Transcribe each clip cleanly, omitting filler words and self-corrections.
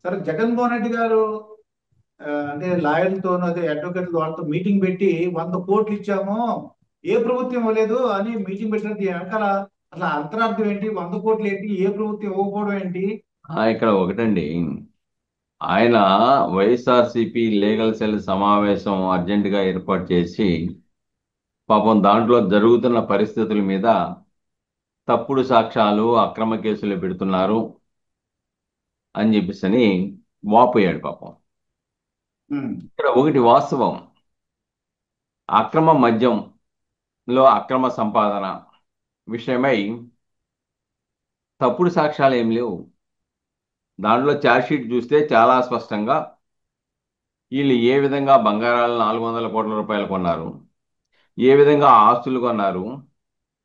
సరే జగన్మోహన్ రెడ్డి గారు అంటే లాయర్లతో అదే అడ్వకేట్ వాళ్ళతో మీటింగ్ పెట్టి 100 కోట్లు ఇచ్చాము, ఏ ప్రభుత్వం ఇవ్వలేదు అని మీటింగ్ పెట్టినది వెనకాల అసలు అంతరార్థం ఏంటి? 100 కోట్లు ఏంటి? ఏ ప్రభుత్వం ఇవ్వకపోవడం ఏంటి? ఇక్కడ ఒకటండి. ఆయన వైఎస్ఆర్సిపి లీగల్ సెల్ సమావేశం అర్జెంటుగా ఏర్పాటు చేసి పాపం దాంట్లో జరుగుతున్న పరిస్థితుల మీద తప్పుడు సాక్ష్యాలు అక్రమ కేసులు పెడుతున్నారు అని చెప్పేసి వాపోయాడు పాపం. ఉమ్, ఇక్కడ ఒకటి వాస్తవం. అక్రమ మద్యంలో అక్రమ సంపాదన విషయమై తప్పుడు సాక్ష్యాలు ఏం లేవు. దాంట్లో ఛార్జ్షీట్ చూస్తే చాలా స్పష్టంగా వీళ్ళు ఏ విధంగా బంగారాలు 400 కోట్ల రూపాయలు కొన్నారు, ఏ విధంగా ఆస్తులు కొన్నారు,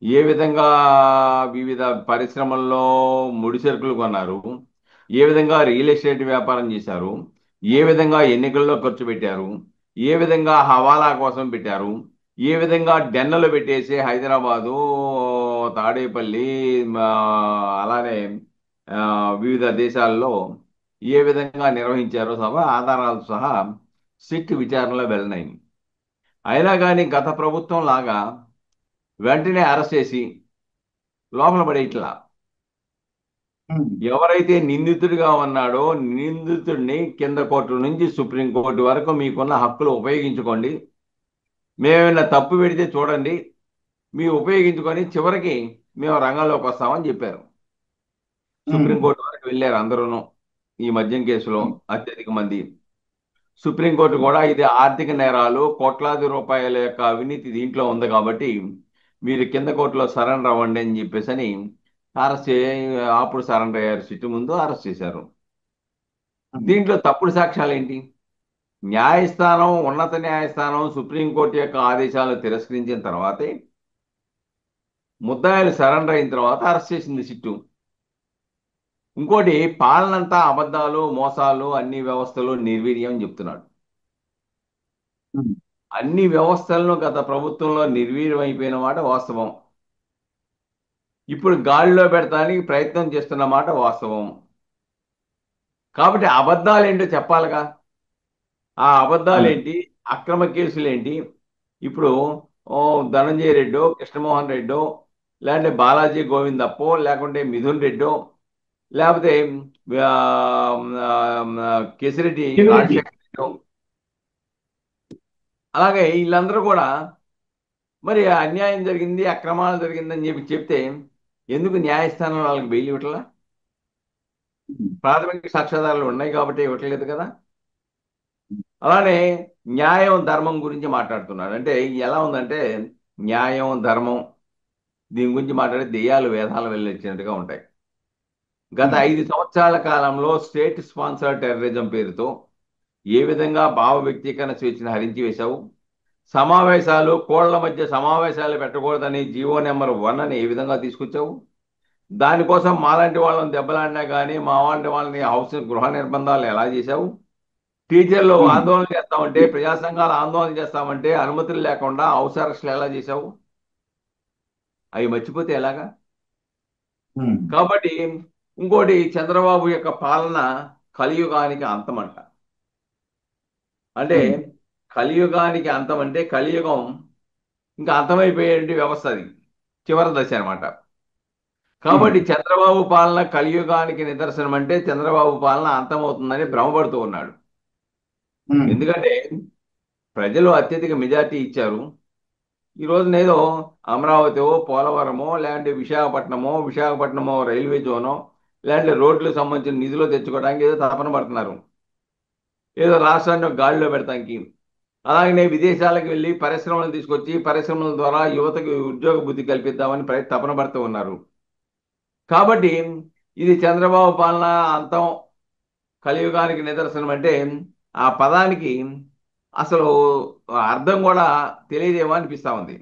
ఏ విధంగా వివిధ పరిశ్రమల్లో ముడి సరుకులు కొన్నారు, ఏ విధంగా రియల్ ఎస్టేట్ వ్యాపారం చేశారు, ఏ విధంగా ఎన్నికల్లో ఖర్చు పెట్టారు, ఏ విధంగా హవాలా కోసం పెట్టారు, ఏ విధంగా డెన్నలు పెట్టేసి హైదరాబాదు, తాడేపల్లి, ఆ, అలానే ఆ, వివిధ దేశాల్లో ఏ విధంగా నిర్వహించారో ఆధారాలు సహా సిట్ విచారణలో వెళ్ళినాయి. అయినా కానీ గత ప్రభుత్వం లాగా వెంటనే అరెస్ట్ చేసి లోపల పడేయట్లా. ఉమ్, ఎవరైతే నిందితుడిగా ఉన్నాడో నిందితుడిని కింద కోర్టు నుంచి సుప్రీంకోర్టు వరకు మీకున్న హక్కులు ఉపయోగించుకోండి, మేమేమైనా తప్పు పెడితే చూడండి, మీరు ఉపయోగించుకొని చివరికి మేము రంగంలోకి వస్తామని చెప్పారు. ఉమ్, సుప్రీంకోర్టు వరకు వెళ్ళారు అందరూను. ఈ మద్యం కేసులో ఉమ్, అత్యధిక మంది. సుప్రీంకోర్టు కూడా ఇది ఆర్థిక నేరాలు, కోట్లాది రూపాయల యొక్క అవినీతి దీంట్లో ఉంది కాబట్టి మీరు కింద కోర్టులో సరెండర్ అవ్వండి అని చెప్పేసి అని అరెస్ట్ చే అప్పుడు సరెండర్ అయ్యారు. సిట్టు ముందు అరెస్ట్ చేశారు. ఉమ్, దీంట్లో తప్పుడు సాక్ష్యాలు ఏంటి? న్యాయస్థానం, ఉన్నత న్యాయస్థానం సుప్రీంకోర్టు యొక్క ఆదేశాలు తిరస్కరించిన తర్వాతే ముద్దాయిలు సరెండర్ అయిన తర్వాత అరెస్ట్ చేసింది సిట్టు. ఇంకోటి, పాలనంతా అబద్ధాలు, మోసాలు, అన్ని వ్యవస్థలు నిర్వీర్యం అని చెప్తున్నాడు. ఉమ్, అన్ని వ్యవస్థలను గత ప్రభుత్వంలో నిర్వీర్యం అయిపోయిన మాట వాస్తవం. ఇప్పుడు గాలిలో పెడతానికి ప్రయత్నం చేస్తున్న మాట వాస్తవం. కాబట్టి అబద్ధాలు ఏంటో చెప్పాలిగా. ఆ అబద్ధాలు అవును. ఏంటి, అక్రమ కేసులు ఏంటి? ఇప్పుడు ఓ ధనంజయ రెడ్డో, కృష్ణమోహన్ రెడ్డో, లేదంటే బాలాజీ గోవిందప్పో, లేకుంటే మిథున్ రెడ్డో, లేకపోతే ఆ, కేసిరెడ్డి చెవిరెడ్డి. రాజశేఖర్ రెడ్డో, అలాగే వీళ్ళందరూ కూడా మరి అన్యాయం జరిగింది, అక్రమాలు జరిగిందని చెప్తే ఎందుకు న్యాయస్థానం వాళ్ళకి బెయిల్ ఇవ్వట్లా? ఉమ్, ప్రాథమిక సాక్ష్యాధారాలు ఉన్నాయి కాబట్టి ఇవ్వట్లేదు కదా. అలానే న్యాయం ధర్మం గురించి మాట్లాడుతున్నాడు. అంటే ఎలా ఉందంటే, న్యాయం ధర్మం దీని గురించి మాట్లాడే దెయ్యాలు వేదాలు వెళ్ళొచ్చినట్టుగా ఉంటాయి. గత ఉమ్, 5 సంవత్సరాల కాలంలో స్టేట్ స్పాన్సర్ టెర్రరిజం పేరుతో ఏ విధంగా భావ వ్యక్తీకరణ స్వేచ్ఛను హరించి వేశావు, సమావేశాలు, కోళ్ల మధ్య సమావేశాలు పెట్టకూడదని జీవో నెంబర్ 1 అని ఏ విధంగా తీసుకొచ్చావు, దానికోసం మాలాంటి వాళ్ళని దెబ్బలాడినా కానీ మా వాళ్ళని గృహ నిర్బంధాలు ఎలా చేశావు, టీచర్లు ఉమ్, ఆందోళన చేస్తామంటే, ప్రజా సంఘాలు ఆందోళన చేస్తామంటే అనుమతులు లేకుండా హౌస్ అరెస్టులు ఎలా చేశావు? అవి మర్చిపోతే ఎలాగా? ఉమ్, కాబట్టి ఇంకోటి, చంద్రబాబు యొక్క పాలన కలియుగానికి అంతమంట. అంటే ఉమ్, కలియుగానికి అంతం అంటే కలియుగం ఇంకా అంతమైపోయే వ్యవస్థ అది, చివరి దశ అనమాట. ఉమ్, కాబట్టి చంద్రబాబు పాలన కలియుగానికి నిదర్శనం అంటే చంద్రబాబు పాలన అంతమవుతుందని భ్రమపడుతూ ఉన్నాడు. ఉమ్, ఎందుకంటే ప్రజలు అత్యధిక మెజార్టీ ఇచ్చారు. ఈ రోజున ఏదో అమరావతి, పోలవరమో, లేదంటే విశాఖపట్నమో రైల్వే జోనో, లేదంటే రోడ్లకు సంబంధించిన నిధులు తెచ్చుకోవడానికి ఏదో తపన పడుతున్నారు, ఏదో రాష్ట్రాన్ని ఒక గాడిలో పెడతానికి. అలాగనే విదేశాలకు వెళ్ళి పరిశ్రమలు తీసుకొచ్చి పరిశ్రమల ద్వారా యువతకు ఉద్యోగ బుద్ధి కల్పిద్దామని తపన పడుతూ ఉన్నారు. కాబట్టి ఇది చంద్రబాబు పాలన అంతం, కలియుగానికి నిదర్శనం అంటే ఆ పదానికి అసలు అర్థం కూడా తెలియదేమో అనిపిస్తా ఉంది.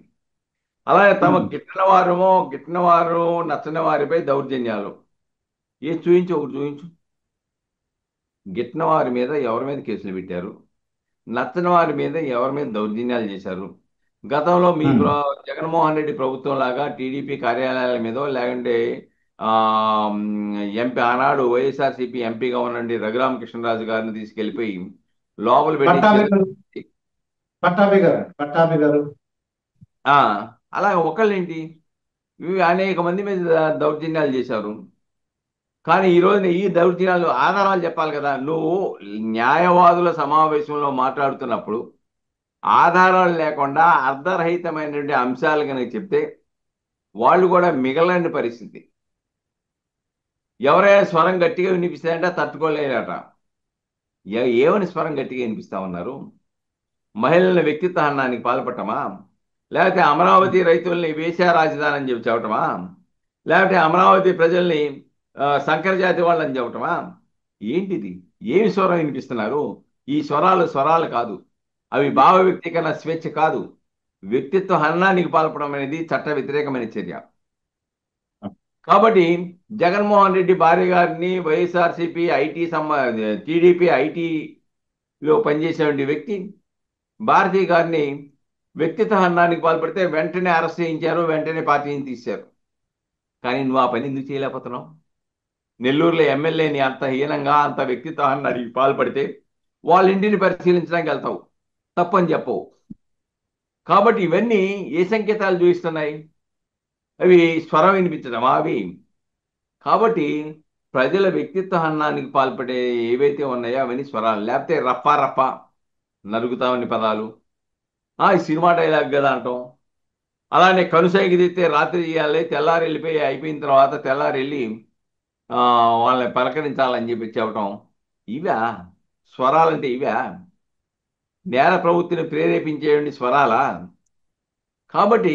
అలాగే తమ ఉమ్, గిట్టిన వారు నచ్చని వారిపై దౌర్జన్యాలు. చూయించు, ఒకటి చూయించు. గిట్టిన వారి మీద ఎవరి మీద కేసులు పెట్టారు, నచ్చని వారి మీద ఎవరి మీద దౌర్జన్యాలు చేశారు? గతంలో మీ ఉమ్, జగన్మోహన్ రెడ్డి ప్రభుత్వం లాగా టీడీపీ కార్యాలయాల మీద లేకుంటే ఆ, ఎంపీ ఆనాడు వైఎస్ఆర్సీపీ ఎంపీగా ఉన్నటువంటి రఘురామకృష్ణరాజు గారిని తీసుకెళ్లిపోయి లోపల పెట్టి పట్టాభి గారు, పట్టాభి గారు, పట్టాభి గారు. ఆ, అలా ఒకళ్ళేంటి, ఇవి అనేక మంది మీద దౌర్జన్యాలు చేశారు. కానీ ఈ రోజున ఈ దౌర్జన్యాలు ఆధారాలు చెప్పాలి కదా. నువ్వు న్యాయవాదుల సమావేశంలో మాట్లాడుతున్నప్పుడు ఆధారాలు లేకుండా అర్ధరహితమైనటువంటి అంశాలు కనుక చెప్తే వాళ్ళు కూడా మిగలని పరిస్థితి. ఎవరైనా స్వరం గట్టిగా వినిపిస్తాయంటే తట్టుకోలేరట. ఏమని స్వరం గట్టిగా వినిపిస్తా ఉన్నారు? మహిళల వ్యక్తిత్వ హననానికి పాల్పడటమా? లేకపోతే అమరావతి రైతుల్ని వేశ్య రాజధాని అని చెప్పి చెప్పటమా? లేకపోతే అమరావతి ప్రజల్ని సంకర జాతి వాళ్ళని చెప్పటమా? ఏంటిది? ఏమి స్వరం వినిపిస్తున్నారు? ఈ స్వరాలు స్వరాలు కాదు, అవి భావ వ్యక్తీకరణ స్వేచ్ఛ కాదు. వ్యక్తిత్వ హననానికి పాల్పడడం అనేది చట్ట వ్యతిరేకమైన చర్య. కాబట్టి జగన్మోహన్ రెడ్డి భార్య గారిని వైఎస్ఆర్సీపీ టీడీపీ ఐటీలో పనిచేసేటువంటి వ్యక్తి భారతి గారిని వ్యక్తిత్వ హననానికి పాల్పడితే వెంటనే అరెస్ట్ చేయించారు, వెంటనే పార్టీని తీశారు. కానీ నువ్వు ఆ పని ఎందుకు చేయలేకపోతున్నావు? నెల్లూరులో ఎమ్మెల్యేని అంత హీనంగా అంత వ్యక్తిత్వ హననానికి పాల్పడితే వాళ్ళ ఇంటిని పరిశీలించడానికి వెళ్తావు, తప్పని చెప్పవు. కాబట్టి ఇవన్నీ ఏ సంకేతాలు చూపిస్తున్నాయి? అవి స్వరం వినిపించడమా అవి? కాబట్టి ప్రజల వ్యక్తిత్వ హననానికి పాల్పడే ఏవైతే ఉన్నాయో అవన్నీ స్వరాలు, లేకపోతే రప్పా రప్ప నరుగుతామని పదాలు, ఈ సినిమా డైలాగ్ కదా అంటాం. అలానే కనుసైకి తీస్తే రాత్రి చేయాలి, తెల్లారి వెళ్ళిపోయి అయిపోయిన తర్వాత తెల్లారి వెళ్ళి వాళ్ళని పలకరించాలని చెప్పి చెప్పటం. ఇవా స్వరాలంటే? ఇవా నేర ప్రవృత్తిని ప్రేరేపించేటువంటి స్వరాలా? కాబట్టి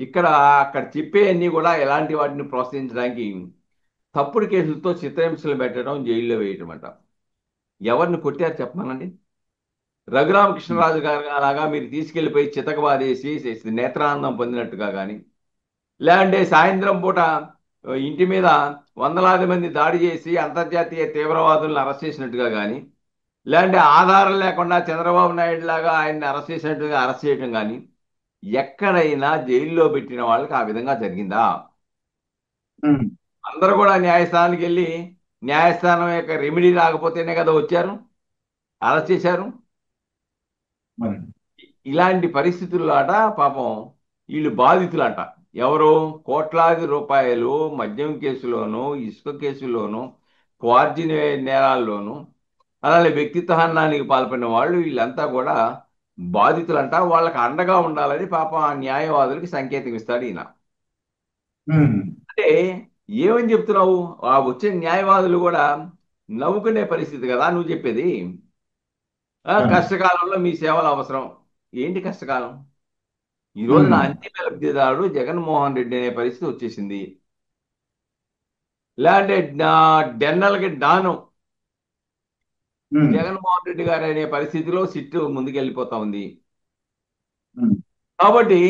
ఇక్కడ అక్కడ చెప్పేవన్నీ కూడా ఎలాంటి వాటిని ప్రోత్సహించడానికి తప్పుడు కేసులతో చిత్రహింసలు పెట్టడం, జైల్లో వేయటం అంట. ఎవరిని కొట్టారు చెప్పమనండి? రఘురామకృష్ణరాజు గారు అలాగా మీరు తీసుకెళ్లిపోయి చితకబాదేసి నేత్రానందం పొందినట్టుగా కానీ, లేదంటే సాయంత్రం పూట ఇంటి మీద వందలాది మంది దాడి చేసి అంతర్జాతీయ తీవ్రవాదులను అరెస్ట్ చేసినట్టుగా కానీ, లేదంటే ఆధారం లేకుండా చంద్రబాబు నాయుడు లాగా ఆయన్ని అరెస్ట్ చేసినట్టుగా అరెస్ట్ చేయడం కానీ, ఎక్కడైనా జైల్లో పెట్టిన వాళ్ళకి ఆ విధంగా జరిగిందా? ఉమ్. అందరూ కూడా న్యాయస్థానానికి వెళ్ళి న్యాయస్థానం యొక్క రెమెడీ రాకపోతేనే కదా వచ్చారు, అరెస్ట్ చేశారు. మరి ఇలాంటి పరిస్థితుల్లో అట పాపం వీళ్ళు బాధితులంట. ఎవరు? కోట్లాది రూపాయలు మద్యం కేసులోను, ఇసుక కేసులోను, క్వార్జీ నేరాల్లోను, అలాగే వ్యక్తిత్వ హననానికి పాల్పడిన వాళ్ళు వీళ్ళంతా కూడా బాధితులంట. వాళ్ళకి అండగా ఉండాలని పాపం ఆ న్యాయవాదులకి సంకేతం ఇస్తాడు ఈయన. ఉమ్. అంటే ఏమని చెప్తున్నావు? ఆ వచ్చే న్యాయవాదులు కూడా నవ్వుకునే పరిస్థితి కదా నువ్వు చెప్పేది. కష్టకాలంలో మీ సేవలు అవసరం. ఏంటి కష్టకాలం? ఈ రోజున ఉమ్. అంతిమ లబ్ధిదారుడు జగన్మోహన్ రెడ్డి అనే పరిస్థితి వచ్చేసింది. లేదంటే డెన్నల్కి డాను ఉమ్. జగన్మోహన్ రెడ్డి గారు అనే పరిస్థితిలో సిట్టు ముందుకెళ్ళిపోతా ఉంది. ఉమ్. కాబట్టి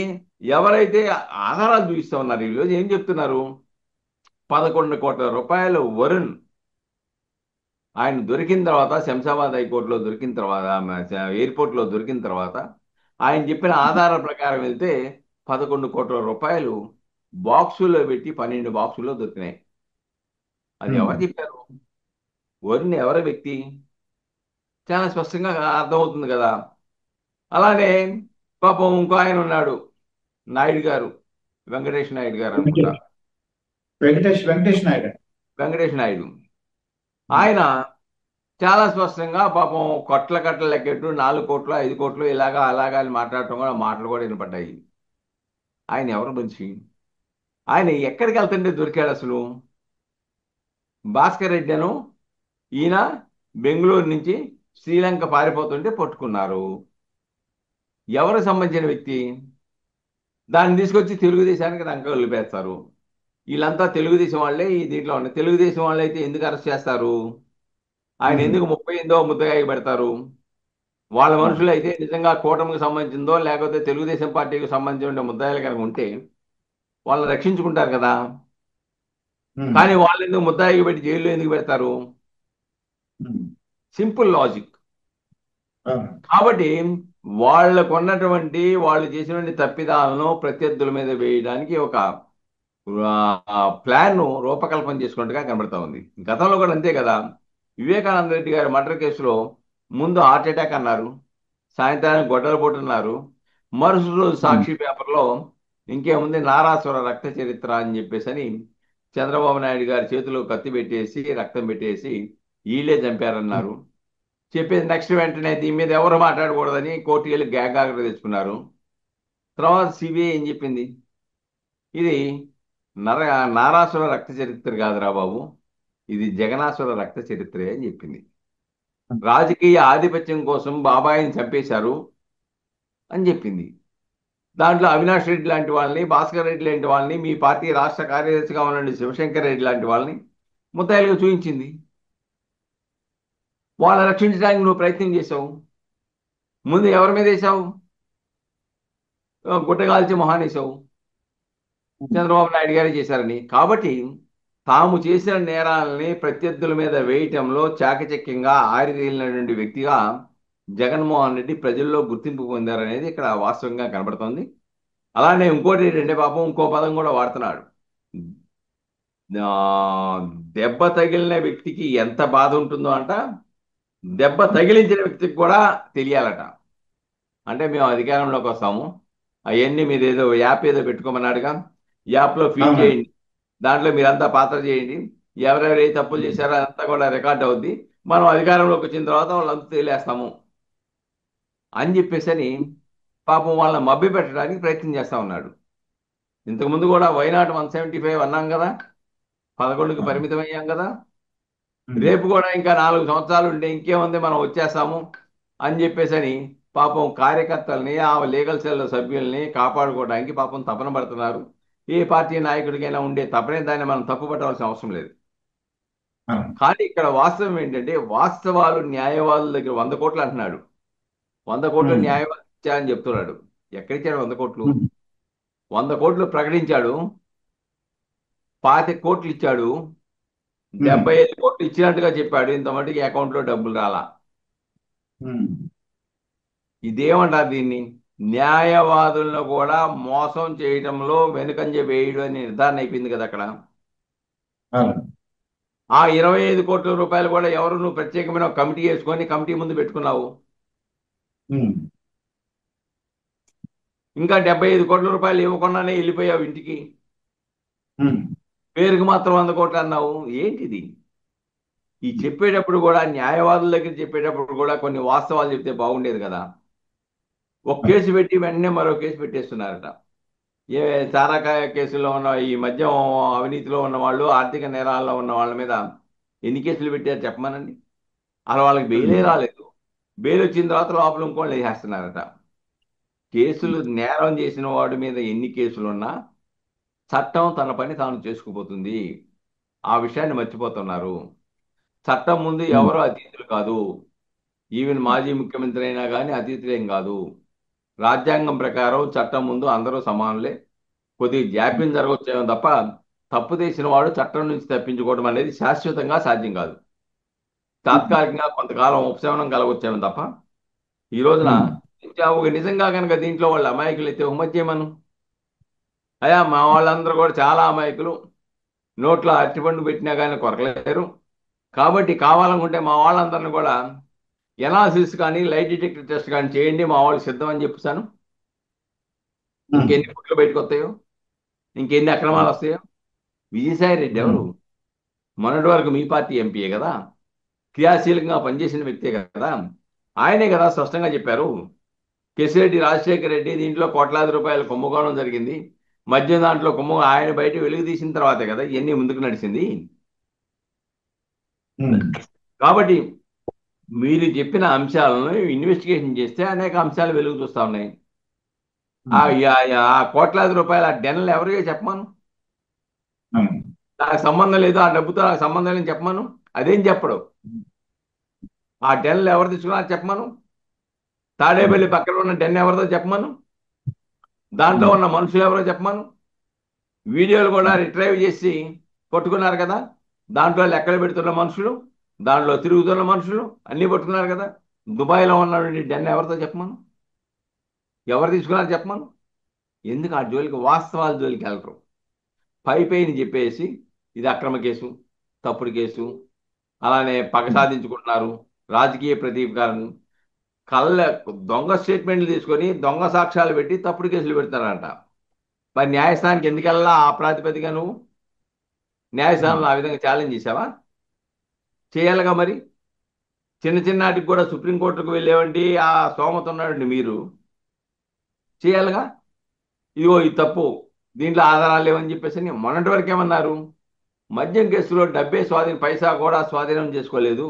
ఎవరైతే ఆధారాలు చూపిస్తా ఉన్నారు ఈరోజు ఏం చెప్తున్నారు? 11 కోట్ల రూపాయలు వరుణ్ ఆయన దొరికిన తర్వాత, శంషాబాద్ హైకోర్టులో దొరికిన తర్వాత, ఎయిర్పోర్ట్లో దొరికిన తర్వాత ఆయన చెప్పిన ఆధారాల ప్రకారం వెళ్తే 11 కోట్ల రూపాయలు బాక్సుల్లో పెట్టి 12 బాక్సుల్లో దొరికినాయి. అది ఉమ్. ఎవరు చెప్పారు? వరుణ్ ఎవరి వ్యక్తి? చాలా స్పష్టంగా అర్థమవుతుంది కదా. అలానే పాపం ఇంకో ఆయన ఉన్నాడు, నాయుడు గారు, వెంకటేష్ నాయుడు గారు అనుకుంటా. వెంకటేష్ నాయుడు. వెంకటేష్ నాయుడు ఆయన చాలా స్పష్టంగా పాపం కొట్ల కట్టల లెక్కెట్టు 4 కోట్లు 5 కోట్లు ఇలాగా అలాగా అని మాట్లాడటం కూడా, మాటలు కూడా వినపడ్డాయి. ఆయన ఎవరి మనిషి? ఆయన ఎక్కడికి వెళ్తుంటే దొరికాడు అసలు? భాస్కర్ రెడ్డి అను ఈయన బెంగళూరు నుంచి శ్రీలంక పారిపోతుంటే పట్టుకున్నారు. ఎవరికి సంబంధించిన వ్యక్తి? దాన్ని తీసుకొచ్చి తెలుగుదేశానికి రంక వదిలిపేస్తారు. వీళ్ళంతా తెలుగుదేశం వాళ్ళే ఈ దీంట్లో ఉన్నాయి. తెలుగుదేశం వాళ్ళు అయితే ఎందుకు అరెస్ట్ చేస్తారు? ఆయన ఉమ్. ఎందుకు 38వ ముద్దగా పెడతారు? వాళ్ళ మనుషులు అయితే నిజంగా కూటమికి సంబంధించిందో లేకపోతే తెలుగుదేశం పార్టీకి సంబంధించిన ముద్దాయిలు కనుక ఉంటే వాళ్ళని రక్షించుకుంటారు కదా. ఉమ్. కానీ వాళ్ళు ఎందుకు ముద్దాయికి పెట్టి జైల్లో ఎందుకు పెడతారు? ఉమ్. Simple logic. అవును. కాబట్టి వాళ్ళకు ఉన్నటువంటి వాళ్ళు చేసినటువంటి తప్పిదాలను ప్రత్యర్థుల మీద వేయడానికి ఒక ప్లాన్ ను రూపకల్పన చేసుకున్నట్టుగా కనబడతా ఉంది. గతంలో కూడా అంతే కదా. వివేకానంద రెడ్డి గారి మర్డర్ కేసులో ముందు హార్ట్ అటాక్ అన్నారు, సాయంత్రానికి గొడ్డల పోటు అన్నారు, మరుసటి రోజు ఉమ్, సాక్షి పేపర్లో ఇంకేముంది నారాసుర రక్త చరిత్ర అని చెప్పేసి అని చంద్రబాబు నాయుడు గారి చేతిలో కత్తి పెట్టేసి రక్తం పెట్టేసి వీళ్ళే ఉమ్, చంపారన్నారు. చెప్పేసి నెక్స్ట్ వెంటనే దీని మీద ఎవరు మాట్లాడకూడదని కోర్టు వెళ్ళి గ్యాగ్ ఆర్డర్ తెచ్చుకున్నారు. తర్వాత సిబిఐ ఏం చెప్పింది, ఇది నర నారాసుర రక్త చరిత్ర కాదురా బాబు, ఇది జగనాసుర రక్త చరిత్రే అని చెప్పింది. ఉమ్, రాజకీయ ఆధిపత్యం కోసం బాబాయిని చంపేశారు అని చెప్పింది. దాంట్లో అవినాష్ రెడ్డి లాంటి వాళ్ళని, భాస్కర్ రెడ్డి లాంటి వాళ్ళని, మీ పార్టీ రాష్ట్ర కార్యదర్శిగా ఉన్న శివశంకర్ రెడ్డి లాంటి వాళ్ళని ముద్దాయిలుగా చూపించింది. వాళ్ళని రక్షించడానికి నువ్వు ప్రయత్నం చేశావు. ముందు ఎవరి మీద వేసావు? గుట్టగాల్చి మొహానేసావు. ఉమ్, చంద్రబాబు నాయుడు గారే చేశారని. కాబట్టి తాము చేసిన నేరాలని ప్రత్యర్థుల మీద వేయటంలో చాకచక్యంగా ఆరితేలినటువంటి వ్యక్తిగా జగన్మోహన్ రెడ్డి ప్రజల్లో గుర్తింపు పొందారనేది ఇక్కడ వాస్తవంగా కనబడుతోంది. అలానే ఇంకోటి ఏంటంటే పాపం ఇంకో పదం కూడా వాడుతున్నాడు. ఆ, దెబ్బ తగిలిన వ్యక్తికి ఎంత బాధ ఉంటుందో అంట, దెబ్బ తగిలించిన వ్యక్తికి కూడా తెలియాలట. అంటే మేము అధికారంలోకి వస్తాము, అవన్నీ మీరు ఏదో యాప్ ఏదో పెట్టుకోమన్నాడుగా, యాప్లో ఫీడ్ అవునండి. చేయండి, దాంట్లో మీరంతా పాత్ర చేయండి, ఎవరెవరు ఏ తప్పులు ఉమ్, చేశారో అదంతా కూడా రికార్డ్ అవుద్ది, మనం అధికారంలోకి వచ్చిన తర్వాత వాళ్ళంతా తేలేస్తాము అని చెప్పేసి అని పాపం వాళ్ళని మభ్య పెట్టడానికి ప్రయత్నం చేస్తా ఉన్నాడు. ఇంతకుముందు కూడా వైనాట్ 175 అన్నాం కదా, 11కి అవును. పరిమితం అయ్యాం కదా, ఉమ్, రేపు కూడా ఇంకా 4 సంవత్సరాలు ఉంటే ఇంకేముంది మనం వచ్చేస్తాము అని చెప్పేసి అని పాపం కార్యకర్తల్ని, ఆ లీగల్ సెల్ సభ్యుల్ని కాపాడుకోవడానికి పాపం తపన పడుతున్నారు. ఏ పార్టీ నాయకుడికైనా ఉండే తపనే, దాన్ని మనం తప్పు పట్టవలసిన అవసరం లేదు. అవును. కానీ ఇక్కడ వాస్తవం ఏంటంటే, వాస్తవాలు న్యాయవాదుల దగ్గర 100 కోట్లు అంటున్నాడు. 100 కోట్లు ఉమ్, న్యాయవాది ఇచ్చారని చెప్తున్నాడు. ఎక్కడిచ్చాడు 100 కోట్లు? ఉమ్, 100 కోట్లు ప్రకటించాడు, 25 కోట్లు ఇచ్చాడు, ఉమ్, 75 కోట్లు ఇచ్చినట్టుగా చెప్పాడు. ఇంత మటుకి అకౌంట్లో డబ్బులు రాలా. ఉమ్, ఇదేమంటారు దీన్ని? న్యాయవాదులను కూడా మోసం చేయడంలో వెనుకంజ వేయడం అనే నిర్ధారణ అయిపోయింది కదా అక్కడ. అవును. ఆ 25 కోట్ల రూపాయలు కూడా ఎవరు, నువ్వు ప్రత్యేకమైన ఒక కమిటీ వేసుకొని కమిటీ ముందు పెట్టుకున్నావు. ఉమ్, ఇంకా 75 కోట్ల రూపాయలు ఇవ్వకుండానే వెళ్ళిపోయావు ఇంటికి. ఉమ్, పేరుకి మాత్రం 100 కోట్లు అన్నావు. ఏంటిది? ఈ చెప్పేటప్పుడు కూడా, న్యాయవాదుల దగ్గర చెప్పేటప్పుడు కూడా కొన్ని వాస్తవాలు చెప్తే బాగుండేది కదా. ఒక అవును. కేసు పెట్టి వెంటనే మరో కేసు పెట్టేస్తున్నారట. ఏ చారాకాయ కేసుల్లో ఉన్న, ఈ మద్యం అవినీతిలో ఉన్న వాళ్ళు, ఆర్థిక నేరాల్లో ఉన్న వాళ్ళ మీద ఎన్ని కేసులు పెట్టారు చెప్పమనండి. అలా వాళ్ళకి బెయిలే ఉమ్, రాలేదు. బెయిల్ వచ్చిన తర్వాత లోపల ఇంకోళ్ళు వేసేస్తున్నారట. కేసులు, నేరం చేసిన వాడి మీద ఎన్ని కేసులున్నా చట్టం తన పని తాను చేసుకుపోతుంది. ఆ విషయాన్ని మర్చిపోతున్నారు. చట్టం ముందు ఉమ్, ఎవరు అతీతులు కాదు. ఈవెన్ మాజీ ముఖ్యమంత్రి అయినా కానీ అతీతులేం కాదు. రాజ్యాంగం ప్రకారం చట్టం ముందు అందరూ సమానులే. కొద్దిగా జాప్యం జరగవచ్చేమో తప్ప తప్పు చేసిన వాడు చట్టం నుంచి తప్పించుకోవడం అనేది శాశ్వతంగా సాధ్యం కాదు. ఉమ్, తాత్కాలికంగా కొంతకాలం ఉపశమనం కలగొచ్చేమో తప్ప ఈ రోజున ఉమ్, ఇంకా ఒక నిజంగా కనుక దీంట్లో వాళ్ళు అమాయకులు అయితే ఒక మధ్య మనం, అయ్యా మా వాళ్ళందరూ కూడా చాలా అమాయకులు, నోట్లో అరటిపండు పెట్టినా కానీ కొరకలేరు, కాబట్టి కావాలనుకుంటే మా వాళ్ళందరిని కూడా ఎనాలిసిస్ కానీ లైట్ డిటెక్టర్ టెస్ట్ కానీ చేయండి, మా వాళ్ళు సిద్ధం అని చెప్తాను. ఉమ్, ఇంకెన్ని పుట్లు బయటకు వస్తాయో, ఇంకెన్ని అక్రమాలు వస్తాయో. విజయసాయి రెడ్డి ఉమ్, ఎవరు? మొన్నటి వరకు మీ పార్టీ ఎంపీయే కదా, క్రియాశీలకంగా పనిచేసిన వ్యక్తే కదా. ఆయనే కదా స్పష్టంగా చెప్పారు, కేసిరెడ్డి రాజశేఖర రెడ్డి దీంట్లో కోట్లాది రూపాయల కుంభకోణం జరిగింది, మద్యం దాంట్లో ఆయన బయట వెలుగు తీసిన తర్వాతే కదా ఇవన్నీ ముందుకు నడిచింది. ఉమ్, కాబట్టి మీరు చెప్పిన అంశాలను ఇన్వెస్టిగేషన్ చేస్తే అనేక అంశాలు వెలుగు చూస్తా ఉన్నాయి. ఆ ఉమ్, ఆ కోట్లాది రూపాయల డెన్లు ఎవరికో చెప్పమను. అవును. నాకు సంబంధం లేదు, ఆ డబ్బుతో నాకు సంబంధం లేదని చెప్పమను. అదేం చెప్పడు. ఆ డెన్లు ఎవరు తీసుకున్నారో చెప్పమను. ఉమ్, తాడేపల్లి పక్కన ఉన్న డెన్ ఎవరిదో చెప్పమను. దాంట్లో ఉమ్, ఉన్న మనుషులు ఎవరో చెప్పమను. వీడియోలు కూడా రిట్రైవ్ చేసి పట్టుకున్నారు కదా, దాంట్లో లెక్కలు పెడుతున్న మనుషులు, దాంట్లో తిరుగుతున్న మనుషులు అన్నీ పట్టుకున్నారు కదా. దుబాయ్లో ఉన్నటువంటి డెన్ ఎవరితో చెప్పమను, ఎవరు తీసుకున్నారు చెప్పమను. ఎందుకు ఆ జోలికి, వాస్తవాల జోలికి వెళ్ళరు. పైని చెప్పేసి ఇది అక్రమ కేసు, తప్పుడు కేసు, అలానే పగ ఉమ్, సాధించుకుంటున్నారు, రాజకీయ ప్రతీకారం, కళ్ళ దొంగ స్టేట్మెంట్లు తీసుకొని దొంగ సాక్ష్యాలు పెట్టి తప్పుడు కేసులు పెడతారంట. మరి న్యాయస్థానానికి ఎందుకెళ్ళా ఆ ప్రాతిపదిక నువ్వు? ఉమ్, న్యాయస్థానంలో ఆ విధంగా ఛాలెంజ్ చేసావా? చేయాలిగా మరి. చిన్న చిన్నాటికి కూడా సుప్రీంకోర్టుకు వెళ్ళేవండి ఆ స్తోమత ఉన్నాడండి మీరు. చేయాలిగా. ఇదిగో ఇది తప్పు, దీంట్లో ఆధారాలు లేవని చెప్పేసి అని మొన్నటి వరకు ఏమన్నారు? మద్యం కేసులో డబ్బే స్వాధీనం, పైసా కూడా స్వాధీనం చేసుకోలేదు,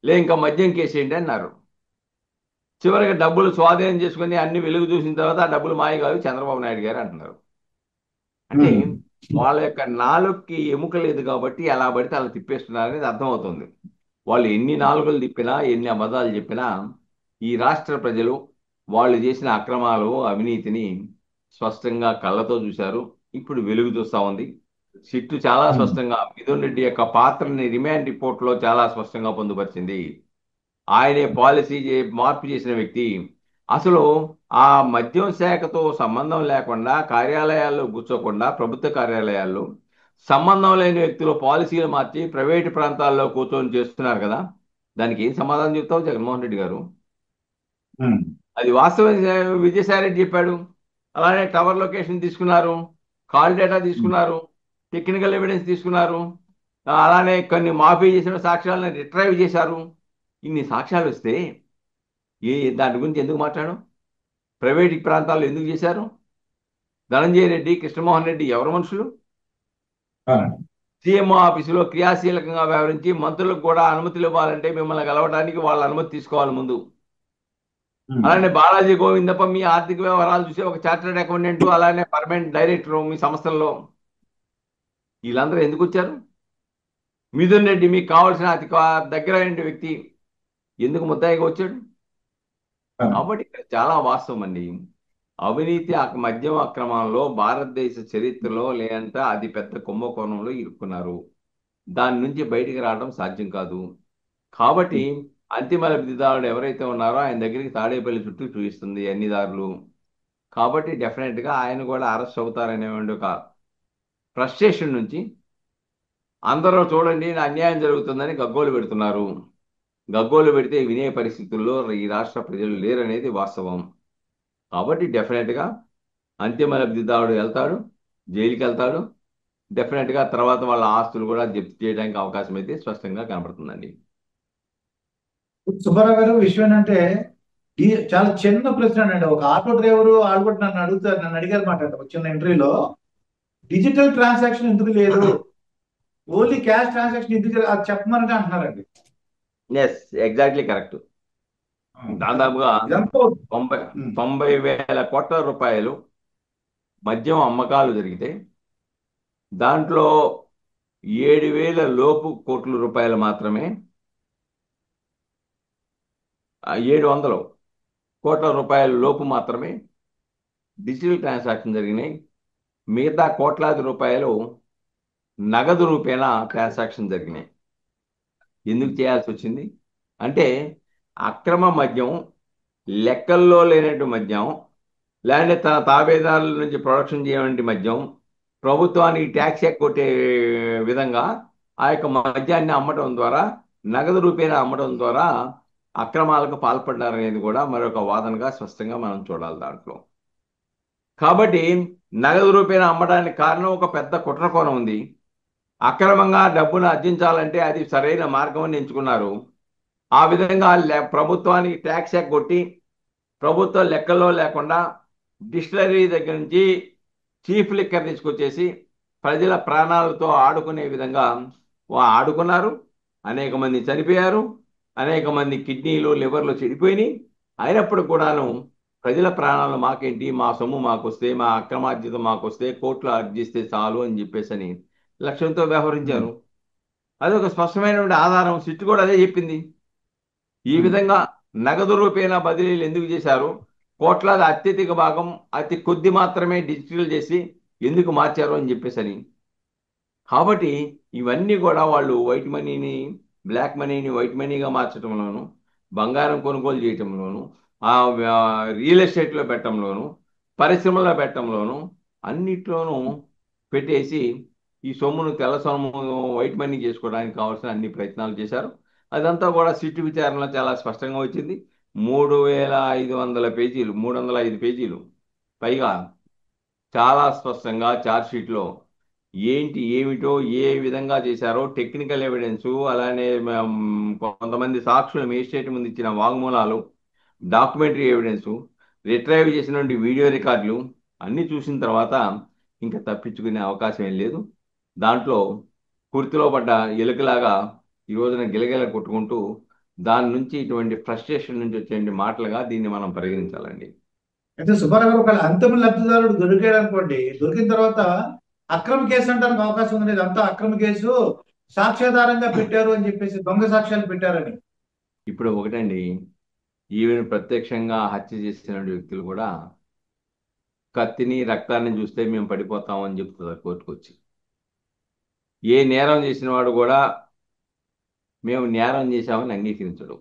లే ఇంకా మద్యం కేసు ఏంటి అన్నారు. చివరికి డబ్బులు స్వాధీనం చేసుకుని అన్ని వెలుగు చూసిన తర్వాత ఆ డబ్బులు మాయ కాదు చంద్రబాబు నాయుడు గారు అంటున్నారు. అంటే ఉమ్, వాళ్ళ యొక్క నాలుగుకి ఎముక లేదు కాబట్టి ఎలా పడితే అలా తిప్పేస్తున్నారు అనేది అర్థమవుతుంది. వాళ్ళు ఎన్ని నాలుకలు తిప్పినా ఎన్ని అబద్ధాలు చెప్పినా ఈ రాష్ట్ర ప్రజలు వాళ్ళు చేసిన అక్రమాలు, అవినీతిని స్పష్టంగా కళ్ళతో చూశారు. ఇప్పుడు వెలుగు చూస్తా ఉంది. సిట్టు చాలా ఉమ్, స్పష్టంగా మిథున్ రెడ్డి యొక్క పాత్రని రిమాండ్ రిపోర్ట్లో చాలా స్పష్టంగా పొందుపరిచింది. ఆయనే పాలసీ మార్పు చేసిన వ్యక్తి. అసలు ఆ మద్యం శాఖతో సంబంధం లేకుండా కార్యాలయాల్లో కూర్చోకుండా ప్రభుత్వ కార్యాలయాల్లో సంబంధం లేని వ్యక్తులు పాలసీలు మార్చి ప్రైవేటు ప్రాంతాల్లో కూర్చొని చేస్తున్నారు కదా. దానికి ఏం సమాధానం చెప్తావు జగన్మోహన్ రెడ్డి గారు? ఉమ్, అది వాస్తవం. విజయసాయి రెడ్డి చెప్పాడు. అలానే టవర్ లొకేషన్ తీసుకున్నారు, కాల్ డేటా ఉమ్. తీసుకున్నారు, టెక్నికల్ ఎవిడెన్స్ తీసుకున్నారు, అలానే కొన్ని మాఫీ చేసిన సాక్ష్యాలను రిట్రైవ్ చేశారు. ఇన్ని సాక్ష్యాలు వస్తే దాని గురించి ఎందుకు మాట్లాడు? ప్రైవేట్ ప్రాంతాల్లో ఎందుకు చేశారు? ధనంజయ రెడ్డి, కృష్ణమోహన్ రెడ్డి ఎవరు మనుషులు? అవునండి. సీఎంఓ ఆఫీసులో క్రియాశీలకంగా వ్యవహరించి మంత్రులకు కూడా అనుమతులు ఇవ్వాలంటే మిమ్మల్ని కలవడానికి వాళ్ళ అనుమతి తీసుకోవాలి ముందు. ఉమ్, అలానే బాలాజీ గోవిందప్ప మీ ఆర్థిక వ్యవహారాలు చూసే ఒక చార్టర్డ్ అకౌంటెంట్, అలానే పర్మనెంట్ డైరెక్టర్ మీ సంస్థల్లో. వీళ్ళందరూ ఎందుకు వచ్చారు? మిథున్ రెడ్డి మీకు కావాల్సిన దగ్గర వ్యక్తి ఎందుకు ముద్దాయిగా వచ్చాడు? అవునండి. కాబట్టి ఇక్కడ చాలా వాస్తవం అండి. అవినీతి మద్యం అక్రమంలో భారతదేశ చరిత్రలో లేనంత అది పెద్ద కుంభకోణంలో ఇరుక్కున్నారు. దాని నుంచి బయటికి రావడం సాధ్యం కాదు. కాబట్టి అంతిమ లబ్ధిదారుడు ఎవరైతే ఉన్నారో ఆయన దగ్గరికి తాడేపల్లి చుట్టూ చూపిస్తుంది అన్ని దారులు. కాబట్టి డెఫినెట్ గా ఆయన కూడా అరెస్ట్ అవుతారనేటువంటి ఒక ఫ్రస్ట్రేషన్ నుంచి అందరూ చూడండి నా అన్యాయం జరుగుతుందని గగ్గోలు పెడుతున్నారు. గగ్గోలు పెడితే వినే పరిస్థితుల్లో ఈ రాష్ట్ర ప్రజలు లేరనేది వాస్తవం. కాబట్టి డెఫినెట్ గా అంతిమ లబ్ధిదారుడు వెళ్తాడు, జైలుకి వెళ్తాడు. డెఫినెట్ గా తర్వాత వాళ్ళ ఆస్తులు కూడా జప్తు చేయడానికి అవకాశం అయితే స్పష్టంగా కనబడుతుందండి. సుబ్బారావు గారు, విషయం ఏంటంటే చాలా చిన్న ప్రశ్న అండి. ఒక ఆటో డ్రైవరు వాళ్ళు కూడా నన్ను అడిగారు మాట ఒక చిన్న ఇంటర్వ్యూలో, డిజిటల్ ట్రాన్సాక్షన్ ఎందుకు లేదు, ఓన్లీ క్యాష్ ట్రాన్సాక్షన్ ఎందుకు లేదు? అది చెప్పమని అంటున్నారండి. Yes, exactly correct. దాదాపుగా ఇదంతా 90 ఉమ్, 90,000 కోట్ల రూపాయలు మద్యం అమ్మకాలు జరిగితే దాంట్లో 7,000 లోపు కోట్ల రూపాయలు మాత్రమే, 700 కోట్ల రూపాయల లోపు మాత్రమే డిజిటల్ ట్రాన్సాక్షన్ జరిగినాయి. మిగతా కోట్లాది రూపాయలు నగదు రూపేణా ట్రాన్సాక్షన్ జరిగినాయి. ఎందుకు చేయాల్సి వచ్చింది అంటే అక్రమ మద్యం, లెక్కల్లో లేనట్టు మద్యం, లేదంటే తన తాబేదారుల నుంచి ప్రొడక్షన్ చేయటువంటి మద్యం ప్రభుత్వానికి ట్యాక్స్ ఎగ్గొట్టే విధంగా ఆ యొక్క మద్యాన్ని అమ్మటం ద్వారా, నగదు రూపేణా అమ్మటం ద్వారా అక్రమాలకు పాల్పడ్డారనేది కూడా మరొక వాదనగా స్పష్టంగా మనం చూడాలి దాంట్లో. కాబట్టి నగదు రూపేణా అమ్మడానికి కారణం ఒక పెద్ద కుట్ర కోణం ఉంది. అక్రమంగా డబ్బును ఆర్జించాలంటే అది సరైన మార్గం అని ఎంచుకున్నారు. ఆ విధంగా ప్రభుత్వానికి ట్యాక్స్ ఎగ్గొట్టి ప్రభుత్వ లెక్కల్లో లేకుండా డిస్టిలరీ దగ్గర నుంచి చీఫ్ లిక్కర్ తీసుకొచ్చేసి ప్రజల ప్రాణాలతో ఆడుకునే విధంగా ఆడుకున్నారు. అనేక మంది చనిపోయారు, అనేక మంది కిడ్నీలు, లివర్లు చెడిపోయినాయి. అయినప్పుడు కూడాను ప్రజల ప్రాణాలు మాకేంటి, మా సొమ్ము మాకొస్తే, మా అక్రమార్జితం మాకొస్తే, కోట్లు ఆర్జిస్తే చాలు అని చెప్పేసి అని లక్ష్యంతో ఉమ్, వ్యవహరించారు. అదొక స్పష్టమైనటువంటి ఆధారం. సిట్టు కూడా అదే చెప్పింది. ఈ ఉమ్, విధంగా నగదు రూపేణా బదిలీలు ఎందుకు చేశారు, కోట్లాది అత్యధిక భాగం అతి కొద్ది మాత్రమే డిజిటల్ చేసి ఎందుకు మార్చారు అని చెప్పేసని. కాబట్టి ఇవన్నీ కూడా వాళ్ళు వైట్ మనీని, బ్లాక్ మనీని వైట్ మనీగా మార్చడంలోను, బంగారం కొనుగోలు చేయటంలోను, ఆ రియల్ ఎస్టేట్లో పెట్టడంలోను, పరిశ్రమలో పెట్టడంలోను, అన్నిట్లోనూ పెట్టేసి ఈ సొమ్మును తెల్ల సొమ్ము వైట్ మనీ చేసుకోవడానికి కావాల్సిన అన్ని ప్రయత్నాలు చేశారు. అదంతా కూడా సిట్టు విచారణలో చాలా స్పష్టంగా వచ్చింది. 3,500 పేజీలు, 305 పేజీలు పైగా చాలా స్పష్టంగా షీట్లో ఏంటి ఏమిటో ఏ విధంగా చేశారో టెక్నికల్ ఎవిడెన్స్, అలానే కొంతమంది సాక్షులు మేజిస్ట్రేట్ ముందు ఇచ్చిన వాంగ్మూలాలు, డాక్యుమెంటరీ ఎవిడెన్స్, రిట్రైవ్ చేసినటువంటి వీడియో రికార్డులు అన్నీ చూసిన తర్వాత ఇంకా తప్పించుకునే అవకాశం ఏం లేదు. దాంట్లో కుర్తిలో పడ్డ ఎలుకలాగా ఈ రోజున గిలగిల కొట్టుకుంటూ దాని నుంచి ఇటువంటి ఫ్రస్ట్రేషన్ నుంచి వచ్చే మాటలుగా దీన్ని మనం పరిగణించాలండి. అయితే సుబ్బారావు గారు ఒకవేళ అంతిమ లబ్ధిదారుడు దొరికాడు అనుకోండి, దొరికిన తర్వాత అక్రమ కేసు అంటానికి అవకాశం ఉంది. అంతా అక్రమ కేసు, సాక్ష్యాధారంగా పెట్టారు అని చెప్పేసి దొంగ సాక్ష్యాలు పెట్టారని. ఇప్పుడు ఒకటండి, ఈవెన్ ప్రత్యక్షంగా హత్య చేసిన వ్యక్తులు కూడా కత్తిని రక్తాన్ని చూస్తే మేము పడిపోతామని చెప్తున్నారు కోర్టుకు వచ్చి. ఏ నేరం చేసిన వాడు కూడా మేము నేరం చేశామని అంగీకరించడు.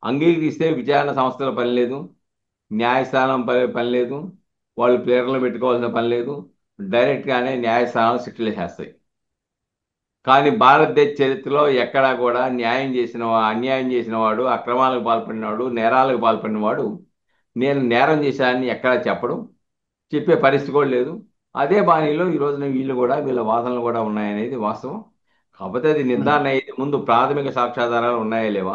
అంగీకరిస్తే విచారణ సంస్థల పని లేదు, న్యాయస్థానం పని లేదు, వాళ్ళు ప్లేయర్లు పెట్టుకోవాల్సిన పని లేదు, డైరెక్ట్గానే న్యాయస్థానాలు శిక్షలు చేస్తాయి. కానీ భారతదేశ చరిత్రలో ఎక్కడా కూడా అన్యాయం చేసిన వాడు, అక్రమాలకు పాల్పడినవాడు, నేరాలకు పాల్పడినవాడు నేను నేరం చేశానని ఎక్కడా చెప్పడం, చెప్పే పరిస్థితి కూడా లేదు. అదే బాణీలో ఈ రోజున వీళ్ళ వాదనలు కూడా ఉన్నాయనేది వాస్తవం. కాకపోతే అది నిర్ధారణ అయితే ముందు ప్రాథమిక సాక్ష్యాధారాలు ఉన్నాయా లేవా,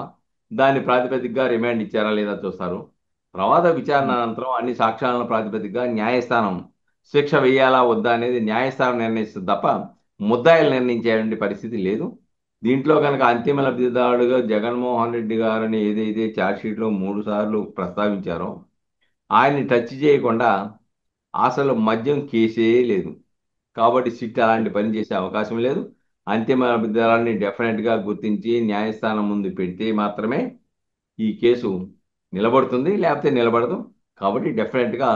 దాని ప్రాతిపదికగా రిమాండ్ ఇచ్చారా లేదా చూస్తారు. తర్వాత విచారణ అనంతరం అన్ని సాక్ష్యాలను ప్రాతిపదికగా న్యాయస్థానం శిక్ష వేయాలా వద్దా అనేది న్యాయస్థానం నిర్ణయిస్తుంది తప్ప ముద్దాయిలు నిర్ణయించేటువంటి పరిస్థితి లేదు. దీంట్లో కనుక అంతిమ లబ్ధిదారుడుగా జగన్మోహన్ రెడ్డి గారని ఏదైతే ఛార్జ్షీట్లో 3 సార్లు ప్రస్తావించారో ఆయన్ని టచ్ చేయకుండా అసలు మద్యం కేసే లేదు. కాబట్టి సిట్ అలాంటి పని చేసే అవకాశం లేదు. అంతిమ లబ్ధిదారుని డెఫినెట్గా గుర్తించి న్యాయస్థానం ముందు పెడితే మాత్రమే ఈ కేసు నిలబడుతుంది, లేకపోతే నిలబడదు. కాబట్టి డెఫినెట్గా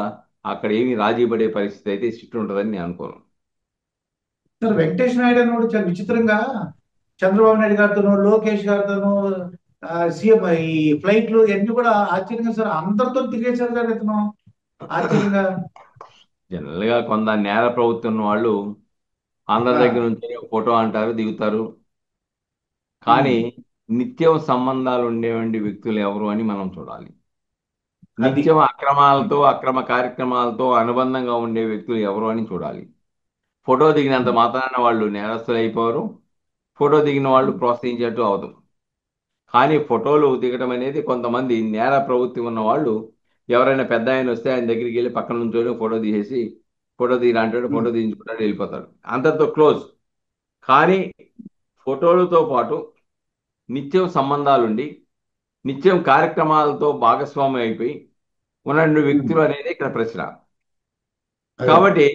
అక్కడ ఏమీ రాజీ పడే పరిస్థితి అయితే సిట్ ఉంటుందని నేను అనుకోను. సార్ వెంకటేష్ నాయుడు అన్నోడు చాలా విచిత్రంగా చంద్రబాబు నాయుడు గారితోనూ, లోకేష్ గారితోనూ, సీఎం ఈ ఫ్లైట్లు ఇవన్నీ కూడా ఆశ్చర్యంగా సార్ అందరితో తిరిగేశారు సార్ ఇతను. ఆశ్చర్యంగా. జనరల్గా కొంత నేర ప్రభుత్వం వాళ్ళు అందరి దగ్గర నుంచి ఫోటో అంటారు, దిగుతారు. కానీ నిత్యం సంబంధాలు ఉండేవంటి వ్యక్తులు ఎవరు అని మనం చూడాలి. నిత్యం అక్రమాలతో, అక్రమ కార్యక్రమాలతో అనుబంధంగా ఉండే వ్యక్తులు ఎవరు అని చూడాలి. ఫోటో దిగినంత మాత్రాన వాళ్ళు నేరస్తులు అయిపోరు, ఫోటో దిగిన వాళ్ళు ప్రోత్సహించేట్టు అవదు. కానీ ఫోటోలు దిగడం అనేది కొంతమంది నేర ప్రవృత్తి ఉన్న వాళ్ళు ఎవరైనా పెద్ద ఆయన వస్తే ఆయన దగ్గరికి వెళ్ళి పక్కన నుంచి ఫోటో తీసేసి ఫోటో దిగిరా అంటాడు, ఫోటో తీయించుకుంటాడు, వెళ్ళిపోతాడు, అంతటితో క్లోజ్. కానీ ఫోటోలతో పాటు నిత్యం సంబంధాలుండి నిత్యం కార్యక్రమాలతో భాగస్వామి అయిపోయి ఉన్న వ్యక్తులు అనేది ఇక్కడ ప్రశ్న. కాబట్టి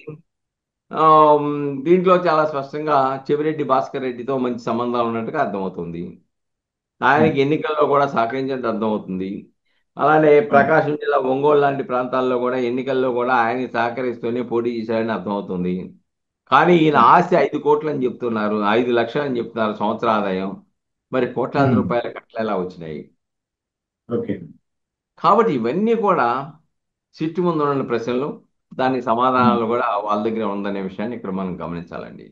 దీంట్లో చాలా స్పష్టంగా చెవిరెడ్డి భాస్కర్ రెడ్డితో మంచి సంబంధాలు ఉన్నట్టుగా అర్థమవుతుంది. ఆయనకి ఎన్నికల్లో కూడా సహకరించినట్టు అర్థమవుతుంది. అలానే ప్రకాశం జిల్లా ఒంగోలు లాంటి ప్రాంతాల్లో కూడా ఎన్నికల్లో కూడా ఆయనకి సహకరిస్తూనే పోటీ చేశాడని అర్థమవుతుంది. కానీ ఈయన ఆస్తి 5 కోట్లు అని చెప్తున్నారు, 5 లక్షలు అని చెప్తున్నారు సంవత్సర ఆదాయం. మరి కోట్లాది రూపాయల కట్టలు ఎలా వచ్చినాయి? కాబట్టి ఇవన్నీ కూడా సిట్టు ముందు ఉన్న ప్రశ్నలు, దానికి సమాధానాలు కూడా వాళ్ళ దగ్గర ఉందనే విషయాన్ని ఇక్కడ మనం గమనించాలండి.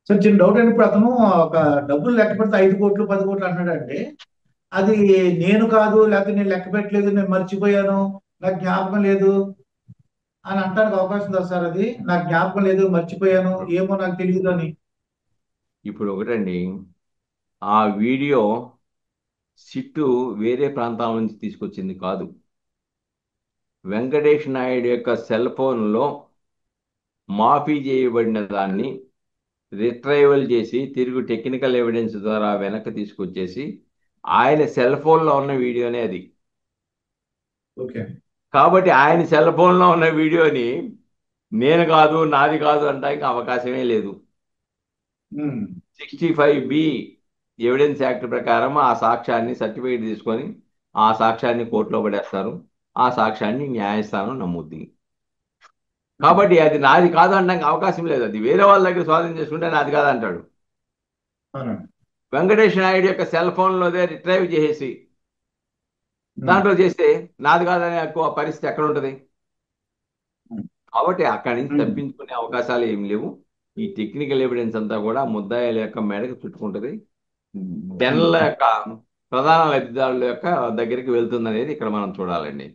సార్ చిన్న డౌట్ అయినప్పుడు అతను ఒక డబ్బులు లెక్క పెడితే 5 కోట్లు 10 కోట్లు అంటున్నాడంటే అది నేను కాదు, లేకపోతే నేను లెక్క పెట్టలేదు, నేను మర్చిపోయాను, నాకు జ్ఞాపకం లేదు అని అంటానికి అవకాశం ఉందా సార్? అది నాకు జ్ఞాపకం లేదు, మర్చిపోయాను, ఏమో నాకు తెలియదు అని. ఇప్పుడు ఒకటండి, ఆ వీడియో సిట్టు వేరే ప్రాంతాల నుంచి తీసుకొచ్చింది కాదు. వెంకటేష్ నాయుడు యొక్క సెల్ ఫోన్లో మాఫీ చేయబడిన దాన్ని రిట్రైవల్ చేసి తిరిగి టెక్నికల్ ఎవిడెన్స్ ద్వారా వెనక్కి తీసుకొచ్చేసి ఆయన సెల్ ఫోన్లో ఉన్న వీడియోనే అది. కాబట్టి ఆయన సెల్ ఫోన్లో ఉన్న వీడియోని నేను కాదు, నాది కాదు అనడానికి అవకాశమే లేదు. 65B ఎవిడెన్స్ యాక్ట్ ప్రకారం ఆ సాక్ష్యాన్ని సర్టిఫికేట్ తీసుకొని ఆ సాక్ష్యాన్ని కోర్టులో పడేస్తారు, ఆ సాక్ష్యాన్ని న్యాయస్థానం నమ్ముద్ది. కాబట్టి అది నాది కాదు అనడానికి అవకాశం లేదు. అది వేరే వాళ్ళ దగ్గర స్వాధీనం చేసుకుంటే నాది కాదు అంటాడు. వెంకటేష్ నాయుడు యొక్క సెల్ ఫోన్లోదే రిట్రైవ్ చేసేసి దాంట్లో చేస్తే నాది కాదనే పరిస్థితి ఎక్కడ ఉంటుంది? కాబట్టి అక్కడి నుంచి ఉమ్, తప్పించుకునే అవకాశాలు ఏం లేవు. ఈ టెక్నికల్ ఎవిడెన్స్ అంతా కూడా ముద్దాయిల యొక్క మెడకు చుట్టుకుంటుంది, ఉమ్. బెన్ల యొక్క ప్రధాన లబ్ధిదారుల యొక్క దగ్గరికి వెళ్తుంది అనేది ఇక్కడ మనం చూడాలండి.